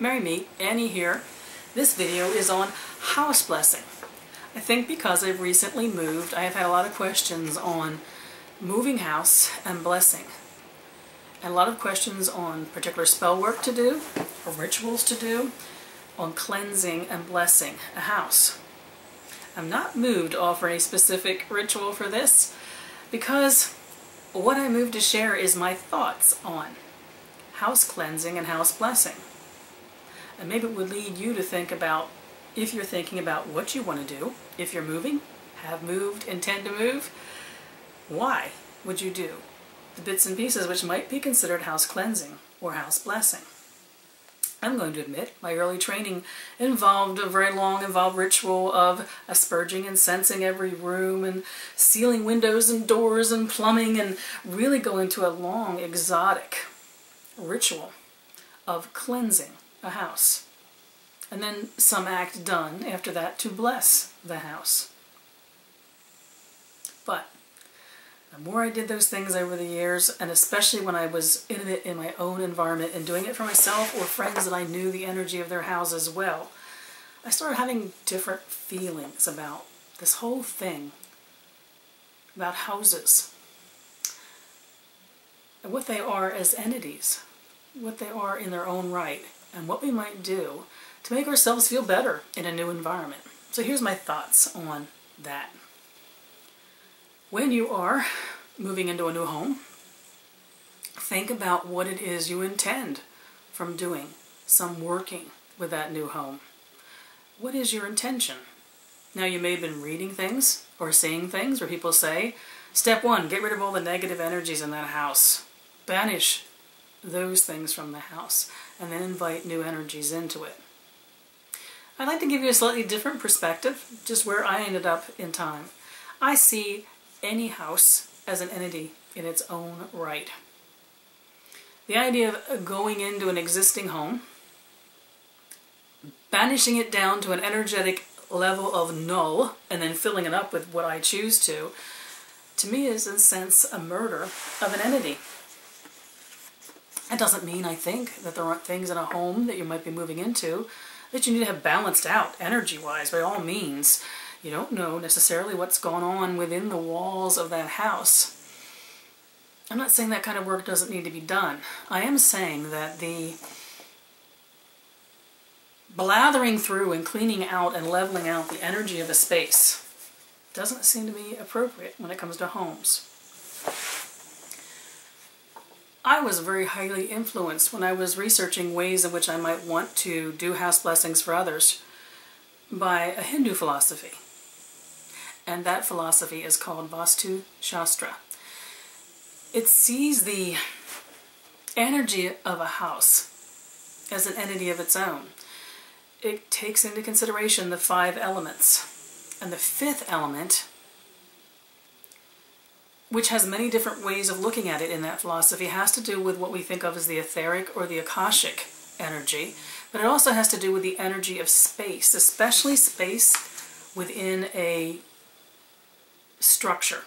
Merry Me, Annie here. This video is on house blessing. I think because I've recently moved, I have had a lot of questions on moving house and blessing. And a lot of questions on particular spell work to do, or rituals to do, on cleansing and blessing a house. I'm not moved to offer any specific ritual for this because what I moved to share is my thoughts on house cleansing and house blessing. And maybe it would lead you to think about, if you're thinking about what you want to do, if you're moving, have moved, intend to move, why would you do the bits and pieces which might be considered house cleansing or house blessing. I'm going to admit my early training involved a very long involved ritual of asperging and censing every room and sealing windows and doors and plumbing, and really going to a long exotic ritual of cleansing a house. And then some act done after that to bless the house. But the more I did those things over the years, and especially when I was in it in my own environment and doing it for myself or friends that I knew the energy of their houses well, I started having different feelings about this whole thing, about houses, and what they are as entities, what they are in their own right, and what we might do to make ourselves feel better in a new environment. So here's my thoughts on that. When you are moving into a new home, think about what it is you intend from doing some working with that new home. What is your intention? Now, you may have been reading things or seeing things where people say, step one, get rid of all the negative energies in that house. Banish those things from the house, and then invite new energies into it. I'd like to give you a slightly different perspective, just where I ended up in time. I see any house as an entity in its own right. The idea of going into an existing home, banishing it down to an energetic level of null, and then filling it up with what I choose to me is, in a sense, a murder of an entity. That doesn't mean I think that there aren't things in a home that you might be moving into that you need to have balanced out energy-wise. By all means, you don't know necessarily what's going on within the walls of that house. I'm not saying that kind of work doesn't need to be done. I am saying that the blathering through and cleaning out and leveling out the energy of a space doesn't seem to be appropriate when it comes to homes. I was very highly influenced when I was researching ways in which I might want to do house blessings for others by a Hindu philosophy. And that philosophy is called Vastu Shastra. It sees the energy of a house as an entity of its own. It takes into consideration the 5 elements. And the 5th element, which has many different ways of looking at it in that philosophy, has to do with what we think of as the etheric or the akashic energy, but it also has to do with the energy of space, especially space within a structure.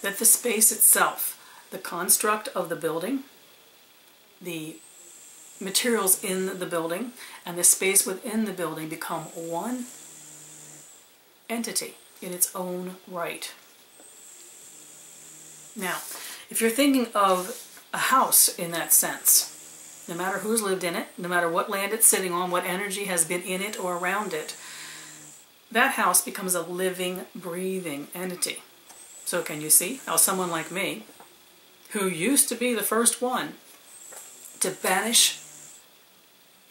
That the space itself, the construct of the building, the materials in the building, and the space within the building become one entity in its own right. Now, if you're thinking of a house in that sense, no matter who's lived in it, no matter what land it's sitting on, what energy has been in it or around it, that house becomes a living, breathing entity. So can you see how someone like me, who used to be the first one to banish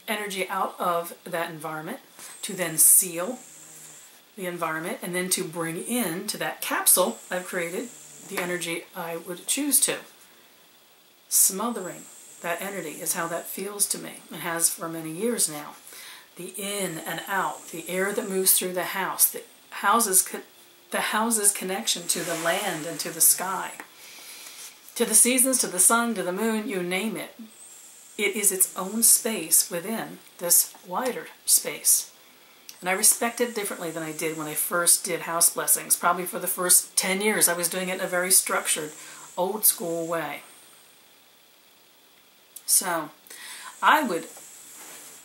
energy out of that environment, to then seal the environment, and then to bring in to that capsule I've created the energy I would choose to. Smothering that energy is how that feels to me, and has for many years now. The in and out, the air that moves through the house, the house's connection to the land and to the sky, to the seasons, to the sun, to the moon, you name it. It is its own space within this wider space. And I respect it differently than I did when I first did house blessings. Probably for the first 10 years I was doing it in a very structured, old school way. So I would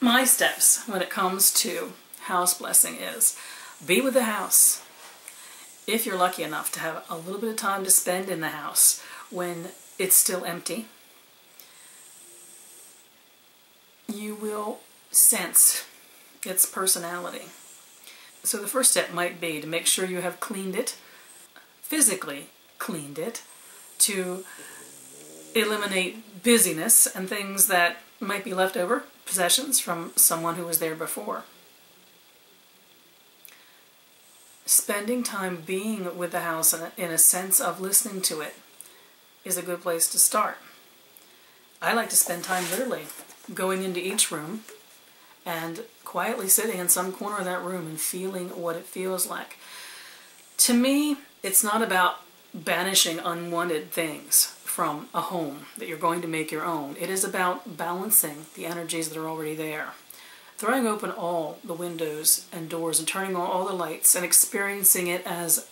My steps when it comes to house blessing is be with the house. If you're lucky enough to have a little bit of time to spend in the house when it's still empty, you will sense its personality. So the first step might be to make sure you have cleaned it, physically cleaned it, to eliminate busyness and things that might be leftover possessions from someone who was there before. Spending time being with the house in a sense of listening to it is a good place to start. I like to spend time literally going into each room and quietly sitting in some corner of that room and feeling what it feels like. To me, it's not about banishing unwanted things from a home that you're going to make your own. It is about balancing the energies that are already there. Throwing open all the windows and doors and turning on all the lights and experiencing it as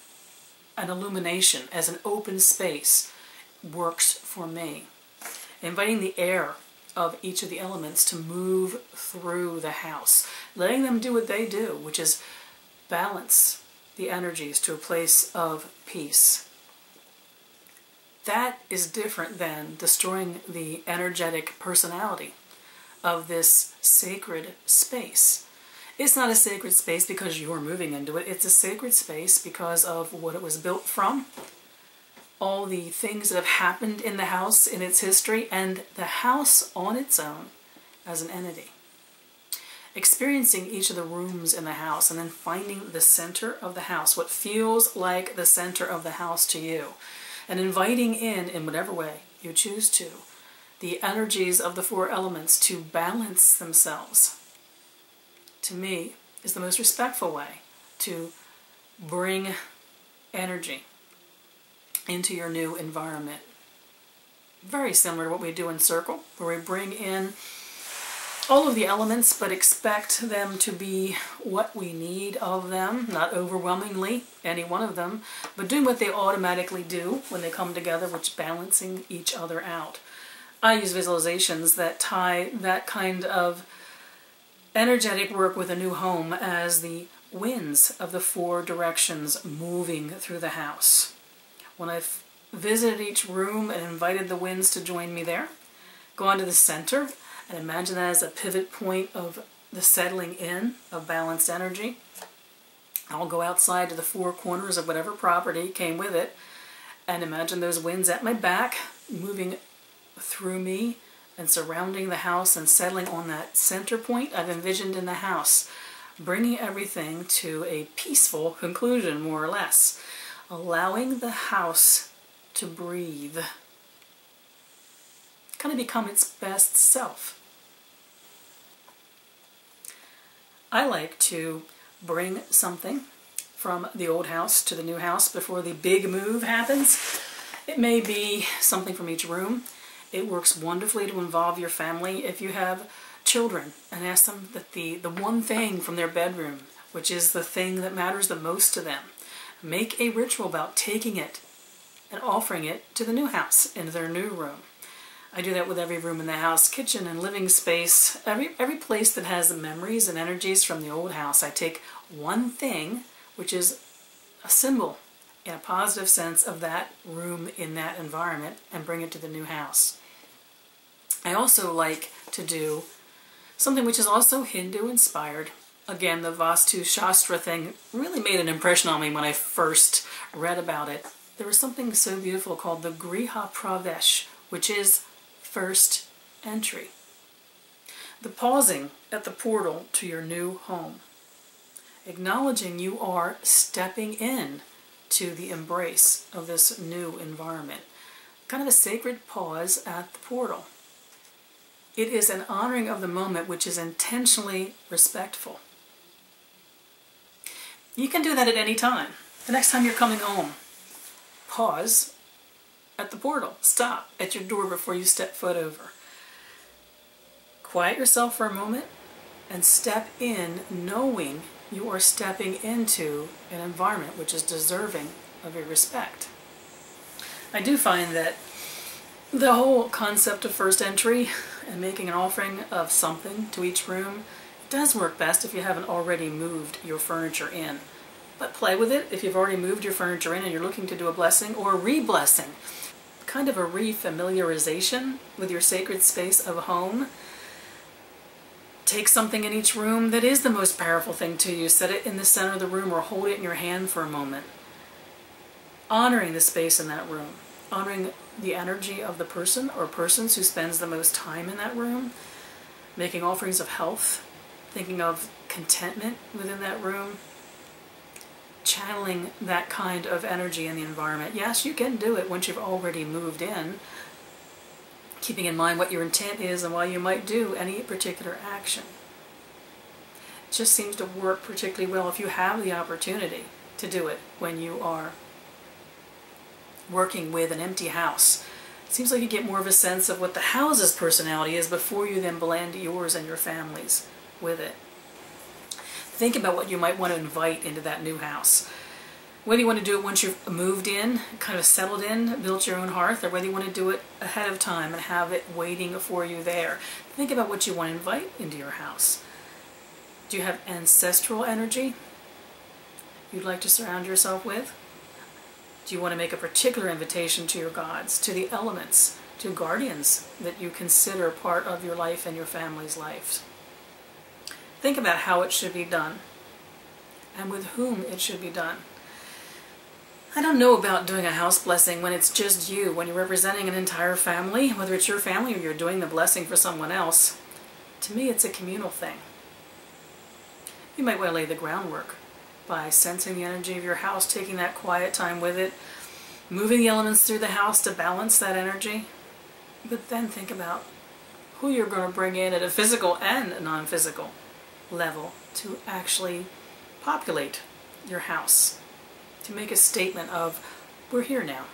an illumination, as an open space, works for me. Inviting the air of each of the elements to move through the house, letting them do what they do, which is balance the energies to a place of peace. That is different than destroying the energetic personality of this sacred space. It's not a sacred space because you're moving into it. It's a sacred space because of what it was built from, all the things that have happened in the house in its history, and the house on its own as an entity. Experiencing each of the rooms in the house and then finding the center of the house, what feels like the center of the house to you, and inviting in whatever way you choose to, the energies of the four elements to balance themselves, to me, is the most respectful way to bring energy into your new environment. Very similar to what we do in Circle, where we bring in all of the elements but expect them to be what we need of them, not overwhelmingly any one of them, but doing what they automatically do when they come together, which is balancing each other out. I use visualizations that tie that kind of energetic work with a new home as the winds of the four directions moving through the house. When I've visited each room and invited the winds to join me there, go on to the center and imagine that as a pivot point of the settling in of balanced energy. I'll go outside to the four corners of whatever property came with it and imagine those winds at my back moving through me and surrounding the house and settling on that center point I've envisioned in the house, bringing everything to a peaceful conclusion, more or less, allowing the house to breathe, kind of become its best self. I like to bring something from the old house to the new house before the big move happens. It may be something from each room. It works wonderfully to involve your family if you have children and ask them that the one thing from their bedroom, which is the thing that matters the most to them, make a ritual about taking it and offering it to the new house, into their new room. I do that with every room in the house, kitchen and living space, every place that has memories and energies from the old house. I take one thing, which is a symbol in a positive sense of that room in that environment, and bring it to the new house. I also like to do something which is also Hindu inspired. Again, the Vastu Shastra thing really made an impression on me when I first read about it. There was something so beautiful called the Griha Pravesh, which is first entry. The pausing at the portal to your new home. Acknowledging you are stepping in to the embrace of this new environment. Kind of a sacred pause at the portal. It is an honoring of the moment which is intentionally respectful. You can do that at any time. The next time you're coming home, pause at the portal. Stop at your door before you step foot over. Quiet yourself for a moment and step in knowing you are stepping into an environment which is deserving of your respect. I do find that The whole concept of first entry and making an offering of something to each room does work best if you haven't already moved your furniture in. But play with it if you've already moved your furniture in and you're looking to do a blessing or a re-blessing. Kind of a re-familiarization with your sacred space of home. Take something in each room that is the most powerful thing to you. Set it in the center of the room or hold it in your hand for a moment. Honoring the space in that room. Honoring the energy of the person or persons who spends the most time in that room. Making offerings of health. Thinking of contentment within that room. Channeling that kind of energy in the environment. Yes, you can do it once you've already moved in. Keeping in mind what your intent is and why you might do any particular action. It just seems to work particularly well if you have the opportunity to do it when you are working with an empty house. It seems like you get more of a sense of what the house's personality is before you then blend yours and your family's with it. Think about what you might want to invite into that new house. Whether you want to do it once you've moved in, kind of settled in, built your own hearth, or whether you want to do it ahead of time and have it waiting for you there. Think about what you want to invite into your house. Do you have ancestral energy you'd like to surround yourself with? Do you want to make a particular invitation to your gods, to the elements, to guardians that you consider part of your life and your family's lives? Think about how it should be done and with whom it should be done. I don't know about doing a house blessing when it's just you, when you're representing an entire family, whether it's your family or you're doing the blessing for someone else. To me, it's a communal thing. You might want to lay the groundwork by sensing the energy of your house, taking that quiet time with it, moving the elements through the house to balance that energy. But then think about who you're going to bring in at a physical and non-physical level to actually populate your house, to make a statement of, we're here now.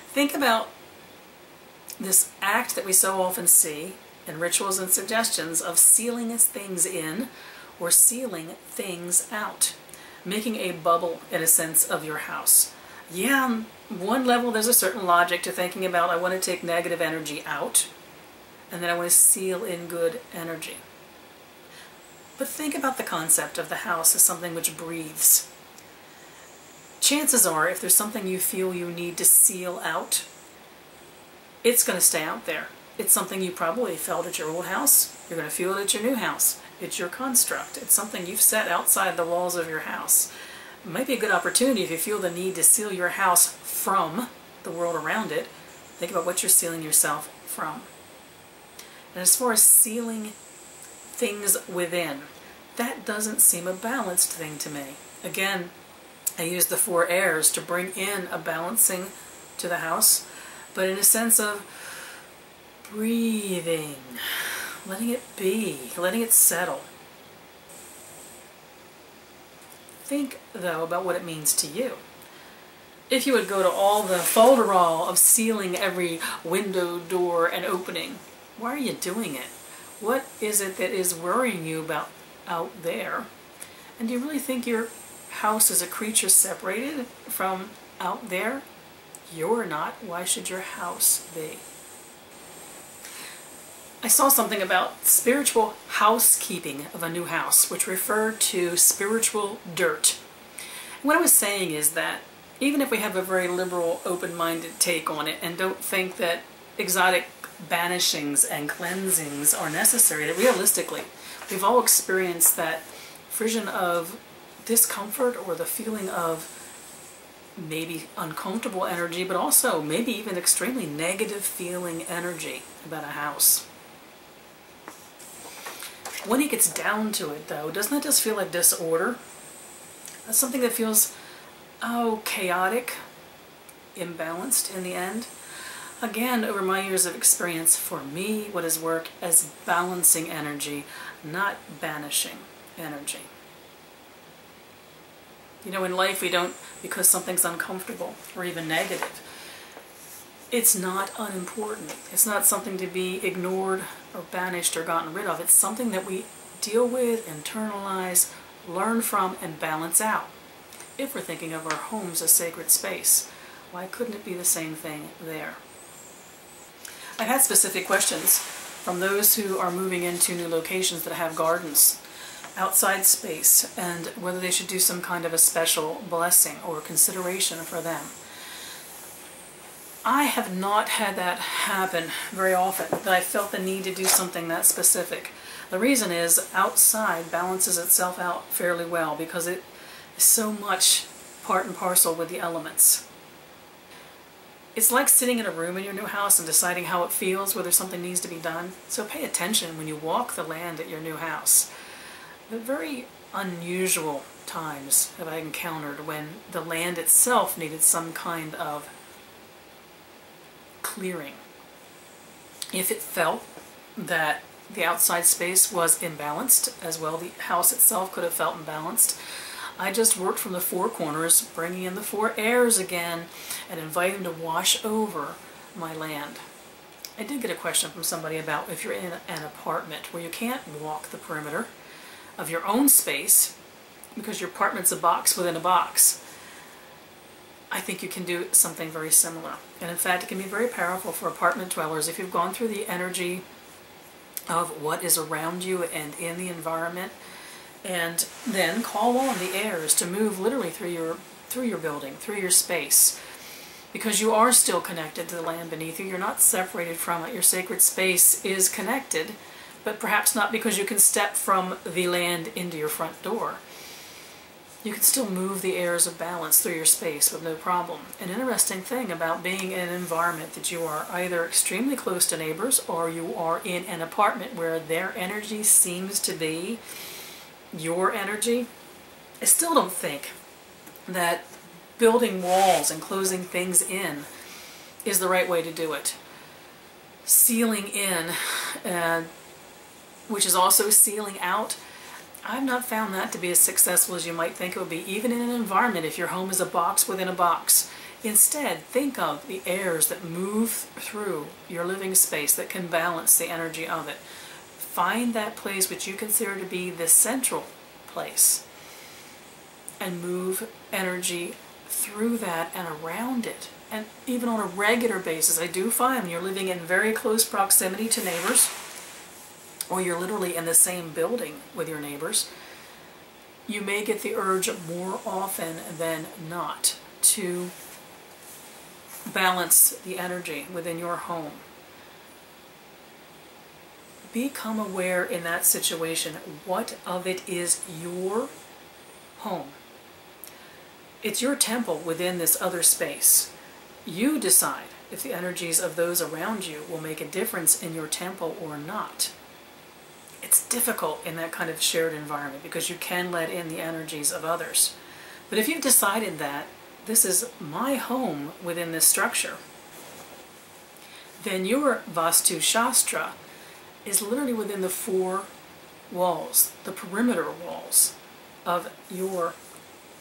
Think about this act that we so often see in rituals and suggestions of sealing things in or sealing things out. Making a bubble, in a sense, of your house. Yeah, on one level there's a certain logic to thinking about, I want to take negative energy out, and then I want to seal in good energy. But think about the concept of the house as something which breathes. Chances are, if there's something you feel you need to seal out, it's going to stay out there. It's something you probably felt at your old house. You're going to feel it at your new house. It's your construct. It's something you've set outside the walls of your house. It might be a good opportunity if you feel the need to seal your house from the world around it. Think about what you're sealing yourself from. And as far as sealing things within, that doesn't seem a balanced thing to me. Again, I use the 4 airs to bring in a balancing to the house, but in a sense of breathing, letting it be, letting it settle. Think, though, about what it means to you. If you would go to all the folderol of sealing every window, door, and opening, why are you doing it? What is it that is worrying you about out there? And do you really think your house is a creature separated from out there? You're not. Why should your house be? I saw something about spiritual housekeeping of a new house, which referred to spiritual dirt. And what I was saying is that even if we have a very liberal, open-minded take on it and don't think that exotic banishings and cleansings are necessary, that realistically, we've all experienced that frisson of discomfort or the feeling of maybe uncomfortable energy, but also maybe even extremely negative feeling energy about a house. When it gets down to it, though, doesn't that just feel like disorder? That's something that feels, chaotic, imbalanced in the end. Again, over my years of experience, for me, what has worked as balancing energy, not banishing energy. You know, in life we don't, because something's uncomfortable or even negative, it's not unimportant. It's not something to be ignored or banished or gotten rid of. It's something that we deal with, internalize, learn from, and balance out. If we're thinking of our homes as sacred space, Why couldn't it be the same thing there? I've had specific questions from those who are moving into new locations that have gardens, outside space, and whether they should do some kind of a special blessing or consideration for them. I have not had that happen very often, that I felt the need to do something that specific. The reason is outside balances itself out fairly well because it is so much part and parcel with the elements. It's like sitting in a room in your new house and deciding how it feels, whether something needs to be done. So pay attention when you walk the land at your new house. The very unusual times have I encountered when the land itself needed some kind of clearing. If it felt that the outside space was imbalanced, as well the house itself could have felt imbalanced, I just worked from the four corners, bringing in the four airs again, and inviting them to wash over my land. I did get a question from somebody about if you're in an apartment where you can't walk the perimeter of your own space because your apartment's a box within a box. I think you can do something very similar. And in fact, it can be very powerful for apartment dwellers if you've gone through the energy of what is around you and in the environment, and then call on the airs to move literally through your building, through your space, because you are still connected to the land beneath you. You're not separated from it. Your sacred space is connected, but perhaps not because you can step from the land into your front door. You can still move the airs of balance through your space with no problem. An interesting thing about being in an environment that you are either extremely close to neighbors or you are in an apartment where their energy seems to be your energy, I still don't think that building walls and closing things in is the right way to do it. Sealing in, which is also sealing out, I've not found that to be as successful as you might think it would be, even in an environment if your home is a box within a box. Instead, think of the airs that move through your living space that can balance the energy of it. Find that place which you consider to be the central place and move energy through that and around it. And even on a regular basis, I do find when you're living in very close proximity to neighbors, or you're literally in the same building with your neighbors, you may get the urge more often than not to balance the energy within your home. Become aware in that situation what of it is your home. It's your temple within this other space. You decide if the energies of those around you will make a difference in your temple or not. It's difficult in that kind of shared environment because you can let in the energies of others. But if you've decided that this is my home within this structure, then your Vastu Shastra is literally within the four walls, the perimeter walls of your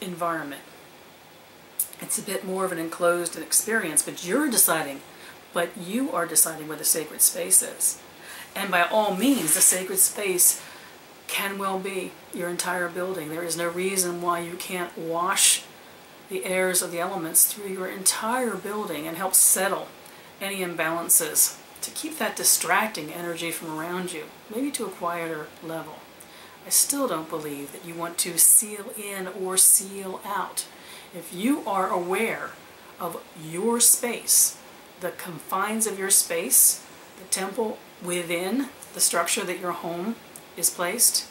environment. It's a bit more of an enclosed experience, but you are deciding where the sacred space is. And by all means, the sacred space can well be your entire building. There is no reason why you can't wash the airs of the elements through your entire building and help settle any imbalances, to keep that distracting energy from around you, maybe to a quieter level. I still don't believe that you want to seal in or seal out. If you are aware of your space, the confines of your space, the temple within the structure that your home is placed,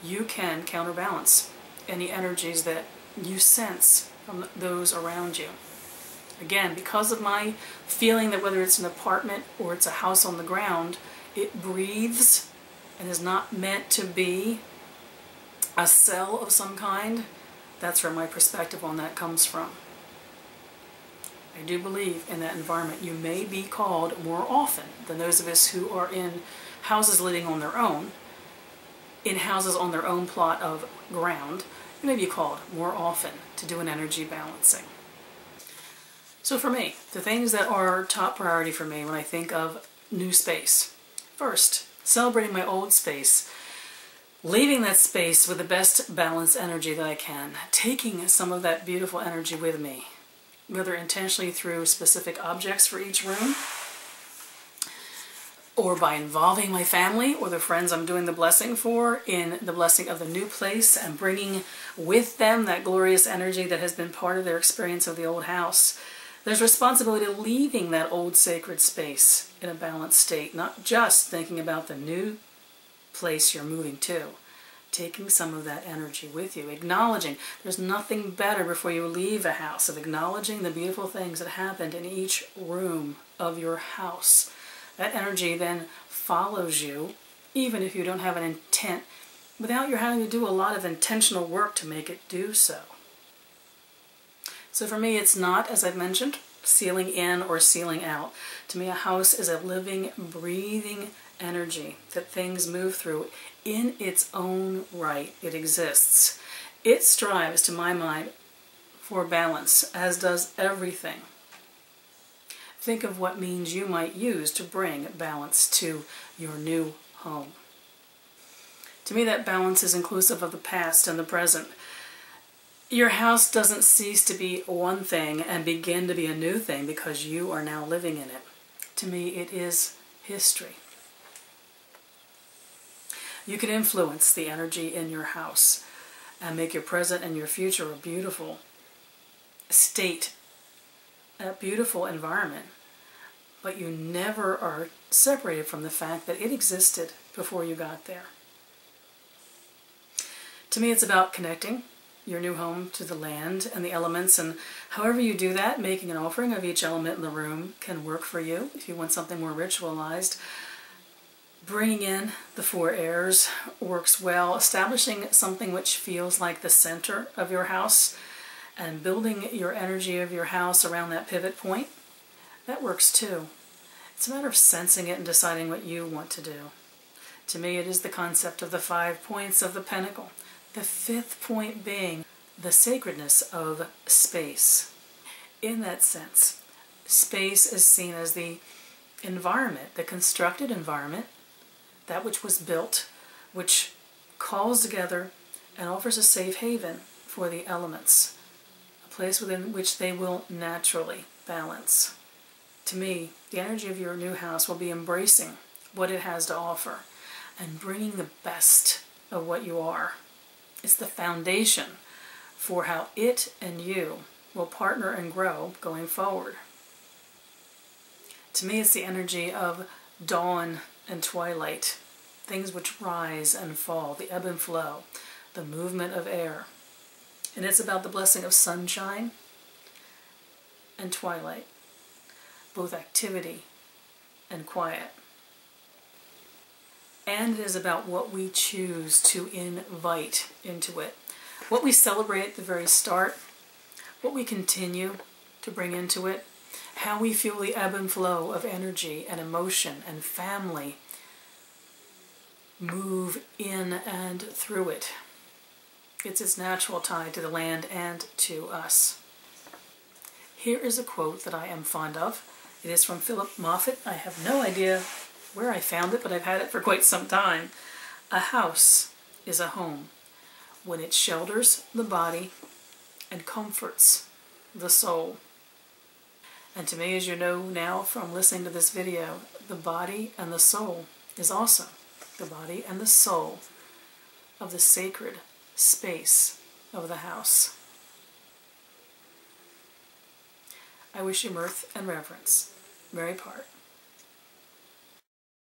you can counterbalance any energies that you sense from those around you. Again, because of my feeling that whether it's an apartment or it's a house on the ground, it breathes and is not meant to be a cell of some kind, that's where my perspective on that comes from. I do believe in that environment you may be called more often than those of us who are in houses living on their own, in houses on their own plot of ground. You may be called more often to do an energy balancing. So for me, the things that are top priority for me when I think of new space. First, celebrating my old space, leaving that space with the best balanced energy that I can, taking some of that beautiful energy with me whether intentionally through specific objects for each room, or by involving my family or the friends I'm doing the blessing for in the blessing of the new place and bringing with them that glorious energy that has been part of their experience of the old house. There's responsibility of leaving that old sacred space in a balanced state, not just thinking about the new place you're moving to. Taking some of that energy with you, acknowledging there's nothing better before you leave a house, of acknowledging the beautiful things that happened in each room of your house. That energy then follows you, even if you don't have an intent, without you having to do a lot of intentional work to make it do so. So for me, it's not, as I've mentioned, sealing in or sealing out. To me, a house is a living, breathing energy that things move through in its own right. It exists. It strives, to my mind, for balance, as does everything. Think of what means you might use to bring balance to your new home. To me, that balance is inclusive of the past and the present. Your house doesn't cease to be one thing and begin to be a new thing because you are now living in it. To me, it is history. You can influence the energy in your house and make your present and your future a beautiful state, a beautiful environment. But you never are separated from the fact that it existed before you got there. To me, it's about connecting your new home to the land and the elements, and however you do that, making an offering of each element in the room can work for you if you want something more ritualized. Bringing in the 4 airs works well. Establishing something which feels like the center of your house and building your energy of your house around that pivot point, that works too. It's a matter of sensing it and deciding what you want to do. To me, it is the concept of the 5 points of the pentacle. The 5th point being the sacredness of space. In that sense, space is seen as the environment, the constructed environment, that which was built, which calls together and offers a safe haven for the elements, a place within which they will naturally balance. To me, the energy of your new house will be embracing what it has to offer and bringing the best of what you are. It's the foundation for how it and you will partner and grow going forward. To me, it's the energy of dawn and twilight, things which rise and fall, the ebb and flow, the movement of air. And it's about the blessing of sunshine and twilight, both activity and quiet. And it is about what we choose to invite into it, what we celebrate at the very start, what we continue to bring into it, how we feel the ebb and flow of energy and emotion and family move in and through it. It's its natural tie to the land and to us. Here is a quote that I am fond of. It is from Philip Moffat. I have no idea where I found it, but I've had it for quite some time. A house is a home when it shelters the body and comforts the soul. And to me, as you know now from listening to this video, the body and the soul is also the body and the soul of the sacred space of the house. I wish you mirth and reverence. Mary Part.